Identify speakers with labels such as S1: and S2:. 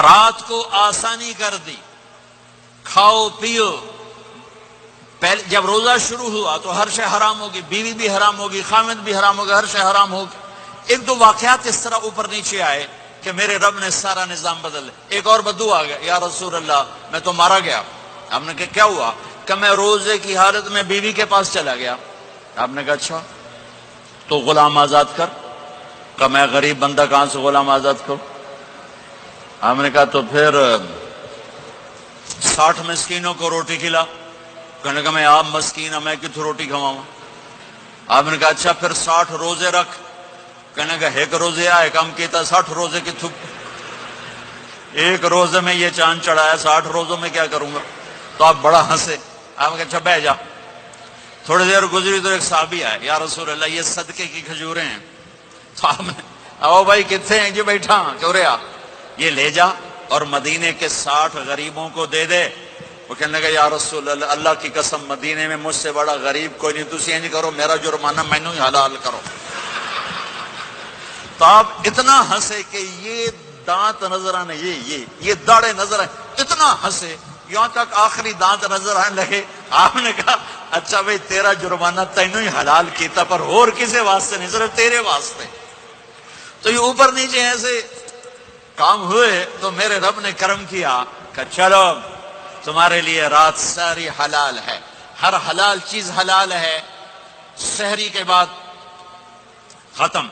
S1: رات کو آسانی کر دی، کھاؤ پیو۔ پہلے جب روزہ شروع ہوا تو ہر شے حرام ہوگی، بیوی بھی حرام ہوگی، خامد بھی حرام ہوگا، ہر شے حرام ہوگی۔ ایک دو واقعات اس طرح اوپر نیچے آئے کہ میرے رب نے سارا نظام بدل دیا۔ ایک اور بدو آ گیا، یا رسول اللہ میں تو مارا گیا۔ آپ نے کہا کیا ہوا؟ کہ میں روزے کی حالت میں بیوی کے پاس چلا گیا۔ آپ نے کہا اچھا تو غلام آزاد کر۔ کہ میں غریب بندہ کہاں سے غلام آزاد کروں؟ آپ نے کہا تو پھر 60 مسکینوں کو روٹی کھلا۔ کہنے کا میں آپ مسکین ہوں، میں کتوں روٹی کھواؤں؟ آپ نے کہا اچھا پھر 60 روزے رکھ۔ کہنے کا ایک روزے آئے کم کیتا، 60 روزے کی تھک، ایک روزے میں یہ چاند چڑھایا، 60 روزوں میں کیا کروں گا؟ تو آپ بڑا ہنسے۔ آپ نے کہا اچھا بہ جا۔ تھوڑی دیر گزری تو ایک صحابی آئے، یا رسول اللہ یہ صدقے کی کھجوریں ہیں۔ تو آپ نے او بھائی کتنے ہیں؟ جی بیٹھا چوریا، یہ لے جا اور مدینے کے 60 غریبوں کو دے دے۔ وہ کہنے لگا یا رسول اللہ اللہ کی قسم مدینے میں مجھ سے بڑا غریب کوئی نہیں، تسی یہ نہیں کرو، میرا جرمانہ مینوں ہی حلال کرو۔ تو آپ اتنا ہنسے کہ یہ دانت نظر آنے، یہ داڑے نظر آئے، اتنا ہنسے یہاں تک آخری دانت نظر آنے لگے۔ آپ نے کہا اچھا بھائی تیرا جرمانہ تینوں ہی حلال کیتا، پر اور کسے واسطے نہیں، صرف تیرے واسطے۔ تو یہ اوپر نیچے ایسے کام ہوئے تو میرے رب نے کرم کیا کہ چلو تمہارے لیے رات ساری حلال ہے، ہر حلال چیز حلال ہے، سحری کے بعد ختم۔